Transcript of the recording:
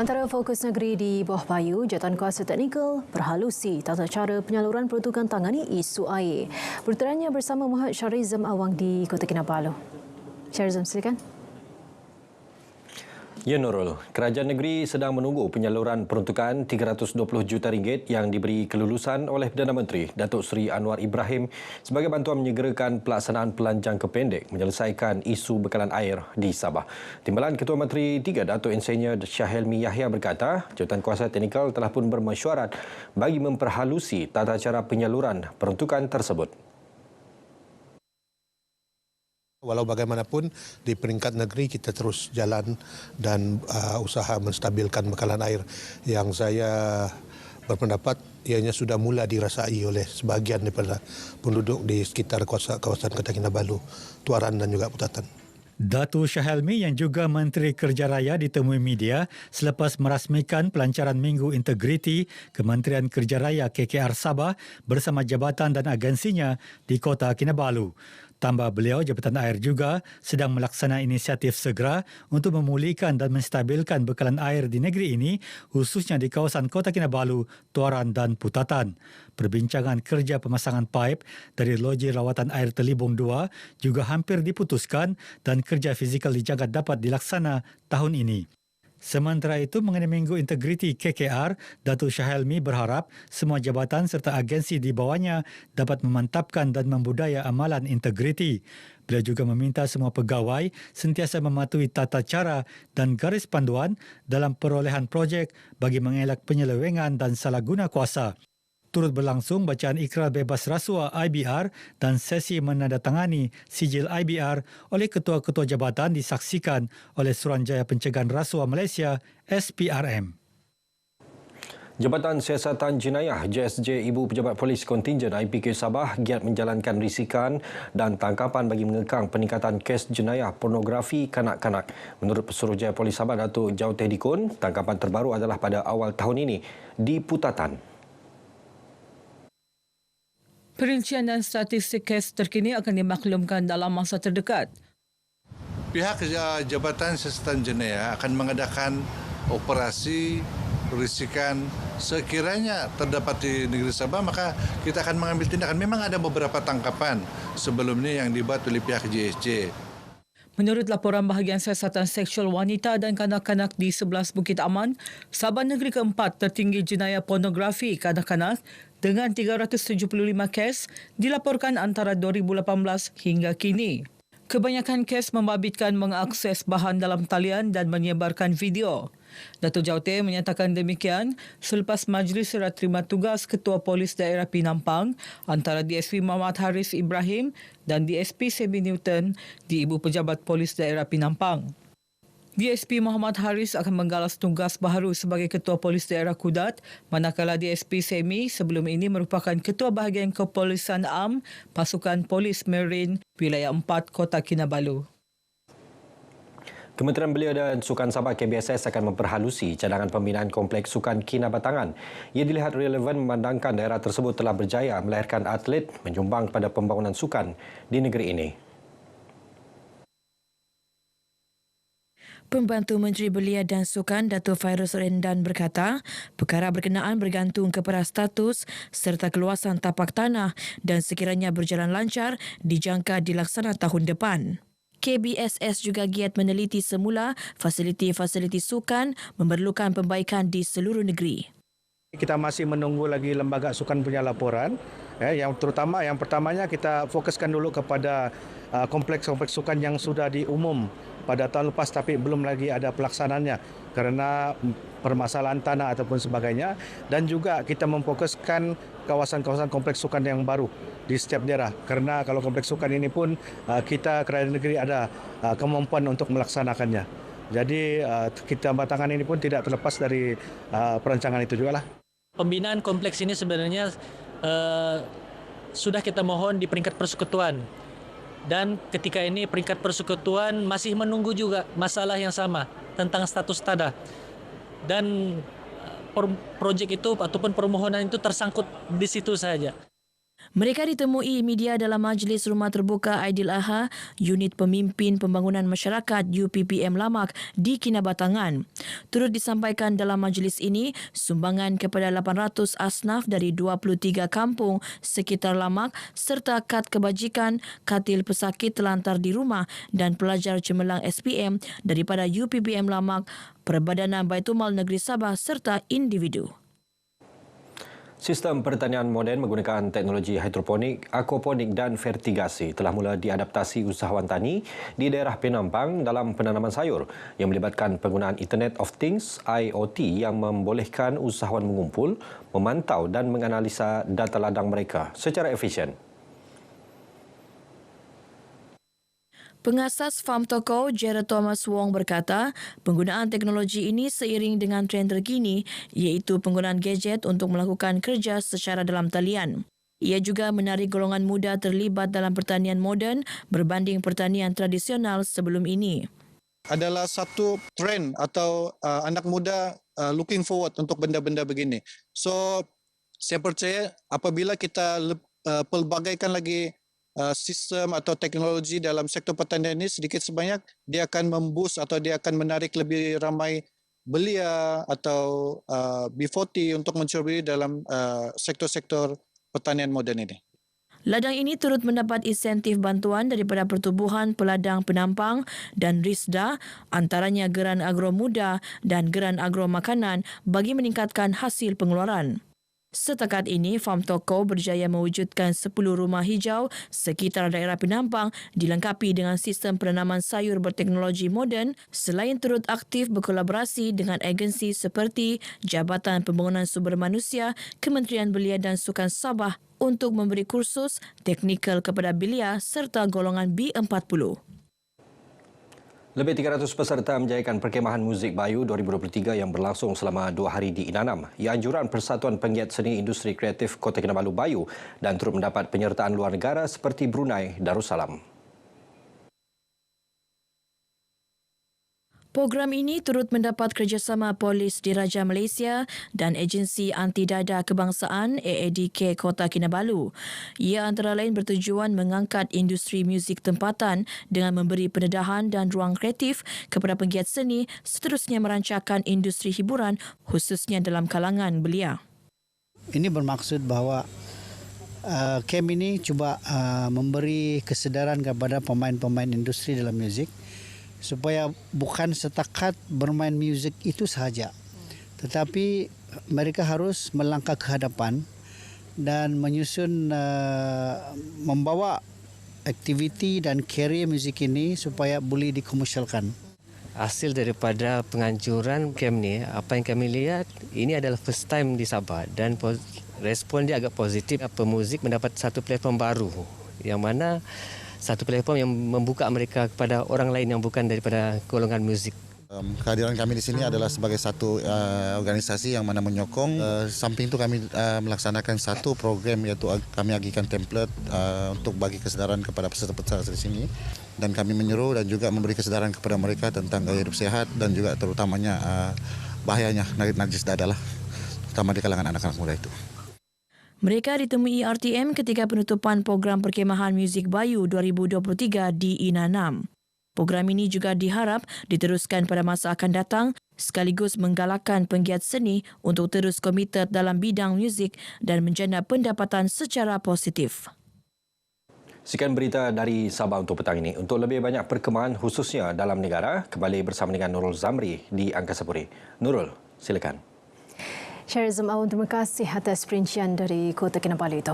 Antara fokus negeri di bawah payu, Jawatankuasa Teknikal berhalusi tata cara penyaluran peruntukan tangani isu air. Berterannya bersama Muhammad Syarizam Awang di Kota Kinabalu. Syarizam, silakan. Ya Nurul, kerajaan negeri sedang menunggu penyaluran peruntukan RM320 juta yang diberi kelulusan oleh Perdana Menteri Datuk Seri Anwar Ibrahim sebagai bantuan menyegerakan pelaksanaan pelan jangka pendek menyelesaikan isu bekalan air di Sabah. Timbalan Ketua Menteri 3 Datuk Insinyur Syahelmi Yahya berkata, Jawatankuasa Teknikal telah pun bermesyuarat bagi memperhalusi tata cara penyaluran peruntukan tersebut. Walau bagaimanapun di peringkat negeri kita terus jalan dan usaha menstabilkan bekalan air yang saya berpendapat ianya sudah mula dirasai oleh sebahagian daripada penduduk di sekitar kawasan Kota Kinabalu, Tuaran dan juga Putatan. Datuk Syahelmi yang juga Menteri Kerja Raya ditemui media selepas merasmikan pelancaran Minggu Integriti Kementerian Kerja Raya KKR Sabah bersama jabatan dan agensinya di Kota Kinabalu. Tambah beliau, Jabatan Air juga sedang melaksanakan inisiatif segera untuk memulihkan dan menstabilkan bekalan air di negeri ini, khususnya di kawasan Kota Kinabalu, Tuaran dan Putatan. Perbincangan kerja pemasangan paip dari loji rawatan air Telibung 2 juga hampir diputuskan dan kerja fizikal dijangka dapat dilaksana tahun ini. Sementara itu, mengenai Minggu Integriti KKR, Datuk Syahelmi berharap semua jabatan serta agensi di bawahnya dapat memantapkan dan membudaya amalan integriti. Beliau juga meminta semua pegawai sentiasa mematuhi tata cara dan garis panduan dalam perolehan projek bagi mengelak penyelewengan dan salah guna kuasa. Turut berlangsung bacaan ikrar bebas rasuah IBR dan sesi menandatangani sijil IBR oleh ketua-ketua jabatan disaksikan oleh Suruhanjaya Pencegahan Rasuah Malaysia SPRM. Jabatan Siasatan Jenayah JSJ Ibu Pejabat Polis Kontingen IPK Sabah giat menjalankan risikan dan tangkapan bagi mengekang peningkatan kes jenayah pornografi kanak-kanak. Menurut Pesuruhjaya Polis Sabah Datuk Jauteh Dikun, tangkapan terbaru adalah pada awal tahun ini di Putatan. Perincian dan statistik kes terkini akan dimaklumkan dalam masa terdekat. Pihak Jabatan Siasatan Jenayah akan mengadakan operasi risikan sekiranya terdapat di negeri Sabah, maka kita akan mengambil tindakan. Memang ada beberapa tangkapan sebelum ini yang dibuat oleh pihak JSJ. Menurut laporan bahagian siasatan seksual wanita dan kanak-kanak di 11 Bukit Aman, Sabah negeri keempat tertinggi jenayah pornografi kanak-kanak dengan 375 kes dilaporkan antara 2018 hingga kini. Kebanyakan kes membabitkan mengakses bahan dalam talian dan menyebarkan video. Datuk Jauteh menyatakan demikian selepas Majlis Serah Terima Tugas Ketua Polis Daerah Penampang antara DSP Muhammad Haris Ibrahim dan DSP Semi Newton di Ibu Pejabat Polis Daerah Penampang. DSP Muhammad Haris akan menggalas tugas baharu sebagai Ketua Polis Daerah Kudat, manakala DSP Semi sebelum ini merupakan Ketua Bahagian Kepolisian Am Pasukan Polis Marine Wilayah 4 Kota Kinabalu. Kementerian Belia dan Sukan Sabah KBSS akan memperhalusi cadangan pembinaan Kompleks Sukan Kinabatangan. Ia dilihat relevan memandangkan daerah tersebut telah berjaya melahirkan atlet menyumbang pada pembangunan sukan di negeri ini. Pembantu Menteri Belia dan Sukan Datuk Fairuz Rendan berkata, perkara berkenaan bergantung kepada status serta keluasan tapak tanah dan sekiranya berjalan lancar dijangka dilaksana tahun depan. KBSS juga giat meneliti semula fasiliti-fasiliti sukan memerlukan pembaikan di seluruh negeri. Kita masih menunggu lagi lembaga sukan punya laporan. Yang pertamanya kita fokuskan dulu kepada kompleks-kompleks sukan yang sudah diumum pada tahun lepas tapi belum lagi ada pelaksanaannya kerana permasalahan tanah ataupun sebagainya, dan juga kita memfokuskan kawasan-kawasan kompleks sukan yang baru di setiap daerah kerana kalau kompleks sukan ini pun kita kerajaan negeri ada kemampuan untuk melaksanakannya. Jadi kita batangan ini pun tidak terlepas dari perancangan itu jugalah. Pembinaan kompleks ini sebenarnya sudah kita mohon di peringkat persekutuan. Dan ketika ini peringkat persekutuan masih menunggu juga masalah yang sama tentang status tanah. Dan projek itu ataupun permohonan itu tersangkut di situ saja. Mereka ditemui media dalam Majlis Rumah Terbuka Aidilaha, Unit Pemimpin Pembangunan Masyarakat UPPM Lamak di Kinabatangan. Turut disampaikan dalam majlis ini sumbangan kepada 800 asnaf dari 23 kampung sekitar Lamak serta kad kebajikan, katil pesakit terlantar di rumah dan pelajar cemerlang SPM daripada UPPM Lamak, Perbadanan Baitul Mal Negeri Sabah serta individu. Sistem pertanian moden menggunakan teknologi hidroponik, aquaponik dan vertigasi telah mula diadaptasi usahawan tani di daerah Penampang dalam penanaman sayur yang melibatkan penggunaan Internet of Things IoT yang membolehkan usahawan mengumpul, memantau dan menganalisa data ladang mereka secara efisien. Pengasas Farm Toko, Jared Thomas Wong berkata, penggunaan teknologi ini seiring dengan trend terkini iaitu penggunaan gadget untuk melakukan kerja secara dalam talian. Ia juga menarik golongan muda terlibat dalam pertanian moden berbanding pertanian tradisional sebelum ini. Adalah satu trend atau anak muda looking forward untuk benda-benda begini. So, saya percaya apabila kita pelbagaikan lagi sistem atau teknologi dalam sektor pertanian ini sedikit sebanyak, dia akan memboost atau dia akan menarik lebih ramai belia atau B40 untuk mencuri dalam sektor-sektor pertanian moden ini. Ladang ini turut mendapat insentif bantuan daripada Pertubuhan Peladang Penampang dan RISDA, antaranya Geran Agro Muda dan Geran Agro Makanan bagi meningkatkan hasil pengeluaran. Setakat ini, Farm Toko berjaya mewujudkan 10 rumah hijau sekitar daerah Penampang dilengkapi dengan sistem penanaman sayur berteknologi moden selain turut aktif berkolaborasi dengan agensi seperti Jabatan Pembangunan Sumber Manusia, Kementerian Belia dan Sukan Sabah untuk memberi kursus teknikal kepada belia serta golongan B40. Lebih 300 peserta menjayakan Perkemahan Muzik Bayu 2023 yang berlangsung selama 2 hari di Inanam. Ia anjuran Persatuan Penggiat Seni Industri Kreatif Kota Kinabalu Bayu dan turut mendapat penyertaan luar negara seperti Brunei Darussalam. Program ini turut mendapat kerjasama Polis Diraja Malaysia dan Agensi Anti-Dada Kebangsaan AADK Kota Kinabalu. Ia antara lain bertujuan mengangkat industri muzik tempatan dengan memberi pendedahan dan ruang kreatif kepada penggiat seni seterusnya merancangkan industri hiburan khususnya dalam kalangan belia. Ini bermaksud bahawa camp ini cuba memberi kesedaran kepada pemain-pemain industri dalam muzik supaya bukan setakat bermain muzik itu sahaja, tetapi mereka harus melangkah ke hadapan dan menyusun membawa aktiviti dan karya muzik ini supaya boleh dikomersialkan. Hasil daripada penganjuran camp ni, apa yang kami lihat, ini adalah first time di Sabah dan respon dia agak positif. Pemuzik mendapat satu platform baru yang mana satu platform yang membuka mereka kepada orang lain yang bukan daripada golongan muzik. Kehadiran kami di sini adalah sebagai satu organisasi yang mana menyokong. Samping itu kami melaksanakan satu program iaitu kami agihkan template untuk bagi kesedaran kepada peserta-peserta di sini. Dan kami menyuruh dan juga memberi kesedaran kepada mereka tentang gaya hidup sehat dan juga terutamanya bahayanya najis dada lah, terutama di kalangan anak-anak muda itu. Mereka ditemui RTM ketika penutupan program Perkemahan Muzik Bayu 2023 di Inanam. Program ini juga diharap diteruskan pada masa akan datang sekaligus menggalakkan penggiat seni untuk terus komited dalam bidang muzik dan menjana pendapatan secara positif. Sekian berita dari Sabah untuk petang ini. Untuk lebih banyak perkembangan khususnya dalam negara, kembali bersama dengan Nurul Zamri di Angkasa Puri. Nurul, silakan. Syarizam Awang, terima kasih atas perincian dari Kota Kinabalu itu.